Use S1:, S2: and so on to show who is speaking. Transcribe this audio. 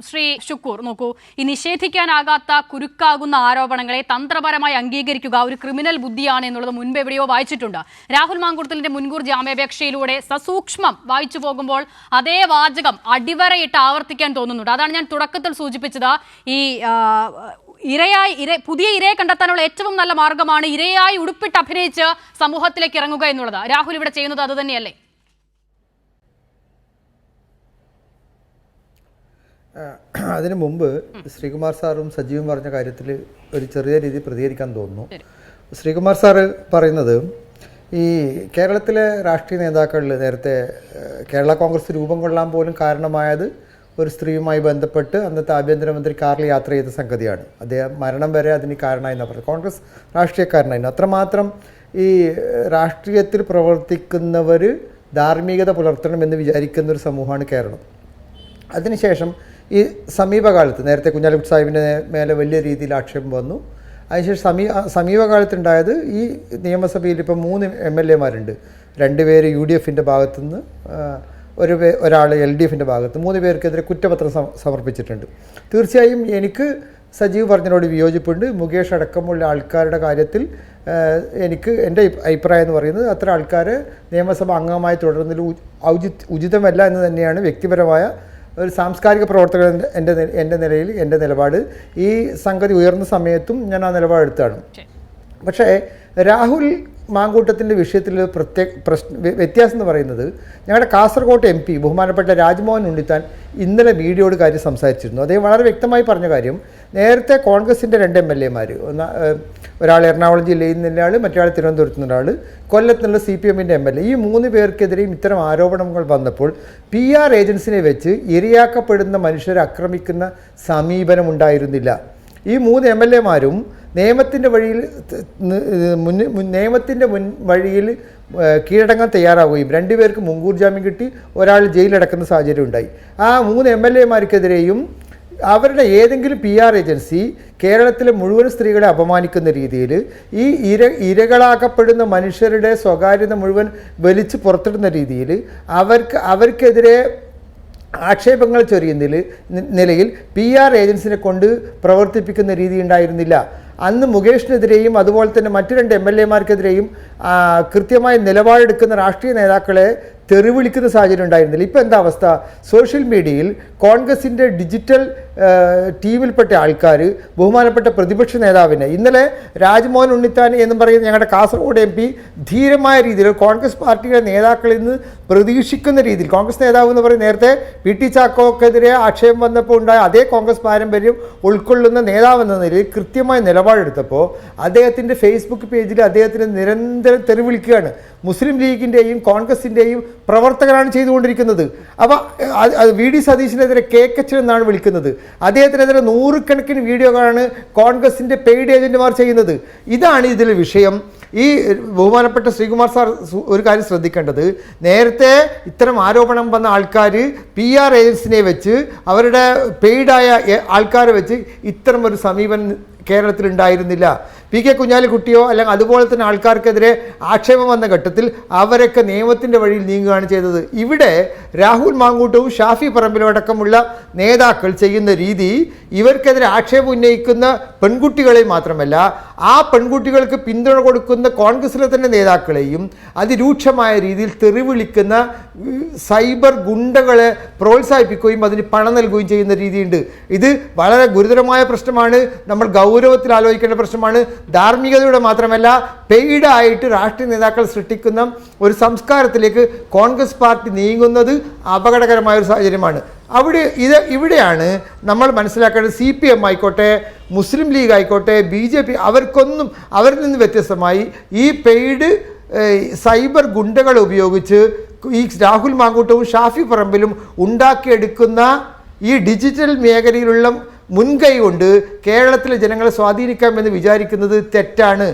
S1: ശ്രീ ഷുക്കൂർ നോക്കൂ, ഈ നിഷേധിക്കാനാകാത്ത കുരുക്കാകുന്ന ആരോപണങ്ങളെ തന്ത്രപരമായി അംഗീകരിക്കുക ഒരു ക്രിമിനൽ ബുദ്ധിയാണ് എന്നുള്ളത് മുൻപ് എവിടെയോ വായിച്ചിട്ടുണ്ട്. രാഹുൽ മാങ്കൂട്ടത്തിന്റെ മുൻകൂർ ജാമ്യാപേക്ഷയിലൂടെ സസൂക്ഷ്മം വായിച്ചു പോകുമ്പോൾ അതേ വാചകം അടിവരയിട്ട് ആവർത്തിക്കാൻ തോന്നുന്നുണ്ട്. അതാണ് ഞാൻ തുടക്കത്തിൽ സൂചിപ്പിച്ചത്. ഈ പുതിയ ഇരയെ കണ്ടെത്താനുള്ള ഏറ്റവും നല്ല മാർഗമാണ് ഇരയായി ഉടുപ്പിട്ട് അഭിനയിച്ച് സമൂഹത്തിലേക്ക് ഇറങ്ങുക എന്നുള്ളത്. രാഹുൽ ഇവിടെ ചെയ്യുന്നത് അത് തന്നെയല്ലേ?
S2: അതിനു മുമ്പ് ശ്രീകുമാർ സാറും സജീവും പറഞ്ഞ കാര്യത്തിൽ ഒരു ചെറിയ രീതിയിൽ പ്രതികരിക്കാൻ തോന്നുന്നു. ശ്രീകുമാർ സാറ് പറയുന്നത് ഈ കേരളത്തിലെ രാഷ്ട്രീയ നേതാക്കളിൽ നേരത്തെ കേരള കോൺഗ്രസ് രൂപം കൊള്ളാൻ പോലും കാരണമായത് ഒരു സ്ത്രീയുമായി ബന്ധപ്പെട്ട് അന്നത്തെ ആഭ്യന്തരമന്ത്രി കാറിൽ യാത്ര ചെയ്ത സംഗതിയാണ്. അദ്ദേഹം മരണം വരെ അതിന് കാരണമായി എന്നാണ് പറയുന്നത്. കോൺഗ്രസ് രാഷ്ട്രീയക്കാരനായിരുന്നു. അത്രമാത്രം ഈ രാഷ്ട്രീയത്തിൽ പ്രവർത്തിക്കുന്നവർ ധാർമ്മികത പുലർത്തണമെന്ന് വിചാരിക്കുന്ന ഒരു സമൂഹമാണ് കേരളം. അതിനുശേഷം ഈ സമീപകാലത്ത് നേരത്തെ കുഞ്ഞാലിക്കുട്ടി സാഹിബിൻ്റെ മേലെ വലിയ രീതിയിൽ ആക്ഷേപം വന്നു. അതിനുശേഷം സമീപകാലത്തുണ്ടായത് ഈ നിയമസഭയിൽ ഇപ്പം 3 MLA മാരുണ്ട്. 2 പേര് UDFൻ്റെ ഭാഗത്തുനിന്ന്, ഒരാൾ LDFൻ്റെ ഭാഗത്ത്, 3 പേർക്കെതിരെ കുറ്റപത്രം സമർപ്പിച്ചിട്ടുണ്ട്. തീർച്ചയായും എനിക്ക് സജീവ് പറഞ്ഞതിനോട് വിയോജിപ്പുണ്ട്. മുകേഷ് അടക്കമുള്ള ആൾക്കാരുടെ കാര്യത്തിൽ എൻ്റെ അഭിപ്രായം എന്ന് പറയുന്നത് അത്ര ആൾക്കാർ നിയമസഭ അംഗമായി തുടരുന്നതിൽ ഉചിതമല്ല എന്ന് തന്നെയാണ് വ്യക്തിപരമായ ഒരു സാംസ്കാരിക പ്രവർത്തകൻ എൻ്റെ നിലയിൽ എൻ്റെ നിലപാട്. ഈ സംഗതി ഉയർന്ന സമയത്തും ഞാൻ ആ നിലപാടെടുത്താണ്. പക്ഷേ രാഹുൽ മാങ്കൂട്ടത്തിൻ്റെ വിഷയത്തിൽ വ്യത്യാസം എന്ന് പറയുന്നത് ഞങ്ങളുടെ കാസർഗോഡ് MP ബഹുമാനപ്പെട്ട രാജ്മോഹൻ ഉണ്ണിത്താൻ ഇന്നലെ മീഡിയയോട് കാര്യം സംസാരിച്ചിരുന്നു. അദ്ദേഹം വളരെ വ്യക്തമായി പറഞ്ഞ കാര്യം, നേരത്തെ കോൺഗ്രസിൻ്റെ 2 MLA മാർ, ഒരാൾ എറണാകുളം ജില്ലയിൽ നിന്നൊരാൾ, മറ്റൊരാൾ തിരുവനന്തപുരത്ത് നിന്നൊരാൾ, കൊല്ലത്തുള്ള CPMൻ്റെ MLA, ഈ 3 പേർക്കെതിരെയും ഇത്തരം ആരോപണങ്ങൾ വന്നപ്പോൾ PR ഏജൻസിനെ വെച്ച് ഇരയാക്കപ്പെടുന്ന മനുഷ്യരെ ആക്രമിക്കുന്ന സമീപനം ഉണ്ടായിരുന്നില്ല. ഈ 3 MLA മാരും നിയമത്തിൻ്റെ വഴിയിൽ കീഴടങ്ങാൻ തയ്യാറാവുകയും 2 പേർക്ക് മുൻകൂർ ജാമ്യം കിട്ടി, ഒരാൾ ജയിലടക്കുന്ന സാഹചര്യം ഉണ്ടായി. ആ 3 MLA മാർക്കെതിരെയും അവരുടെ ഏതെങ്കിലും PR ഏജൻസി കേരളത്തിലെ മുഴുവൻ സ്ത്രീകളെ അപമാനിക്കുന്ന രീതിയിൽ ഈ ഇരകളാക്കപ്പെടുന്ന മനുഷ്യരുടെ സ്വകാര്യത മുഴുവൻ വലിച്ചു പുറത്തിടുന്ന രീതിയിൽ അവർക്കെതിരെ ആക്ഷേപങ്ങൾ ചൊരിയുന്ന നിലയിൽ PR ഏജൻസിനെ കൊണ്ട് പ്രവർത്തിപ്പിക്കുന്ന രീതി ഉണ്ടായിരുന്നില്ല. അന്ന് മുകേഷിനെതിരെയും അതുപോലെ തന്നെ മറ്റു 2 MLA മാർക്കെതിരെയും കൃത്യമായ നിലപാടെടുക്കുന്ന രാഷ്ട്രീയ നേതാക്കളെ തെറിവിളിക്കുന്ന സാഹചര്യം ഉണ്ടായിരുന്നില്ല. ഇപ്പോൾ എന്താ അവസ്ഥ? സോഷ്യൽ മീഡിയയിൽ കോൺഗ്രസിൻ്റെ ഡിജിറ്റൽ ടീമിൽപ്പെട്ട ആൾക്കാർ ബഹുമാനപ്പെട്ട പ്രതിപക്ഷ നേതാവിനെ, ഇന്നലെ രാജ്മോഹൻ ഉണ്ണിത്താൻ എന്ന് പറയുന്ന ഞങ്ങളുടെ കാസർഗോഡ് MP ധീരമായ രീതിയിൽ കോൺഗ്രസ് പാർട്ടിയുടെ നേതാക്കളിൽ നിന്ന് പ്രതീക്ഷിക്കുന്ന രീതിയിൽ, കോൺഗ്രസ് നേതാവ് എന്ന് പറയുന്ന നേരത്തെ PT ചാക്കോക്കെതിരെ ആക്ഷേപം വന്നപ്പോൾ ഉണ്ടായ അതേ കോൺഗ്രസ് പാരമ്പര്യം ഉൾക്കൊള്ളുന്ന നേതാവെന്ന നിലയിൽ കൃത്യമായ നിലപാടെടുത്തപ്പോൾ അദ്ദേഹത്തിൻ്റെ ഫേസ്ബുക്ക് പേജിൽ അദ്ദേഹത്തിന് നിരന്തരം തെറിവിളിക്കുകയാണ്. മുസ്ലിം ലീഗിൻ്റെയും കോൺഗ്രസിൻ്റെയും പ്രവർത്തകരാണ് ചെയ്തുകൊണ്ടിരിക്കുന്നത്. അപ്പോൾ VD സതീശിനെതിരെ കേക്കച്ചൻ എന്നാണ് വിളിക്കുന്നത്. അദ്ദേഹത്തിനെതിരെ 100 കണക്കിന് വീഡിയോകളാണ് കോൺഗ്രസിൻ്റെ പെയ്ഡ് ഏജന്റുമാർ ചെയ്യുന്നത്. ഇതാണ് ഇതിലെ വിഷയം. ഈ ബഹുമാനപ്പെട്ട ശ്രീകുമാർ സാർ ഒരു കാര്യം ശ്രദ്ധിക്കേണ്ടത്, നേരത്തെ ഇത്തരം ആരോപണം വന്ന ആൾക്കാർ PR ഏജൻസിനെ വെച്ച്, അവരുടെ പെയ്ഡായ ആൾക്കാരെ വെച്ച് ഇത്തരം ഒരു സമീപനം കേരളത്തിൽ ഉണ്ടായിരുന്നില്ല. PK കുഞ്ഞാലിക്കുട്ടിയോ അല്ലെങ്കിൽ അതുപോലെ തന്നെ ആൾക്കാർക്കെതിരെ ആക്ഷേപം വന്ന ഘട്ടത്തിൽ അവരൊക്കെ നിയമത്തിൻ്റെ വഴിയിൽ നീങ്ങുകയാണ് ചെയ്തത്. ഇവിടെ രാഹുൽ മാങ്കൂട്ടവും ഷാഫി പറമ്പിലും അടക്കമുള്ള നേതാക്കൾ ചെയ്യുന്ന രീതി, ഇവർക്കെതിരെ ആക്ഷേപം ഉന്നയിക്കുന്ന പെൺകുട്ടികളെ മാത്രമല്ല, ആ പെൺകുട്ടികൾക്ക് പിന്തുണ കൊടുക്കുന്ന കോൺഗ്രസിലെ തന്നെ നേതാക്കളെയും അതിരൂക്ഷമായ രീതിയിൽ തെറിവിളിക്കുന്ന സൈബർ ഗുണ്ടകളെ പ്രോത്സാഹിപ്പിക്കുകയും അതിന് പണം നൽകുകയും ചെയ്യുന്ന രീതിയുണ്ട്. ഇത് വളരെ ഗുരുതരമായ പ്രശ്നമാണ്. നമ്മൾ ഗൗരവത്തിൽ ആലോചിക്കേണ്ട പ്രശ്നമാണ്. ധാർമ്മികതയുടെ മാത്രമല്ല, പെയ്ഡായിട്ട് രാഷ്ട്രീയ നേതാക്കൾ സൃഷ്ടിക്കുന്ന ഒരു സംസ്കാരത്തിലേക്ക് കോൺഗ്രസ് പാർട്ടി നീങ്ങുന്നത് അപകടകരമായ ഒരു സാഹചര്യമാണ്. ഇവിടെയാണ് നമ്മൾ മനസ്സിലാക്കേണ്ടത്. CPM ആയിക്കോട്ടെ, മുസ്ലിം ലീഗ് ആയിക്കോട്ടെ, BJP, അവരിൽ നിന്ന് വ്യത്യസ്തമായി ഈ പെയ്ഡ് സൈബർ ഗുണ്ടകൾ ഉപയോഗിച്ച് ഈ രാഹുൽ മാങ്കൂട്ടവും ഷാഫി പറമ്പിലും ഉണ്ടാക്കിയെടുക്കുന്ന ഈ ഡിജിറ്റൽ മേഖലയിലുള്ള മുൻകൈ കൊണ്ട് കേരളത്തിലെ ജനങ്ങളെ സ്വാധീനിക്കാമെന്ന് വിചാരിക്കുന്നത് തെറ്റാണ്.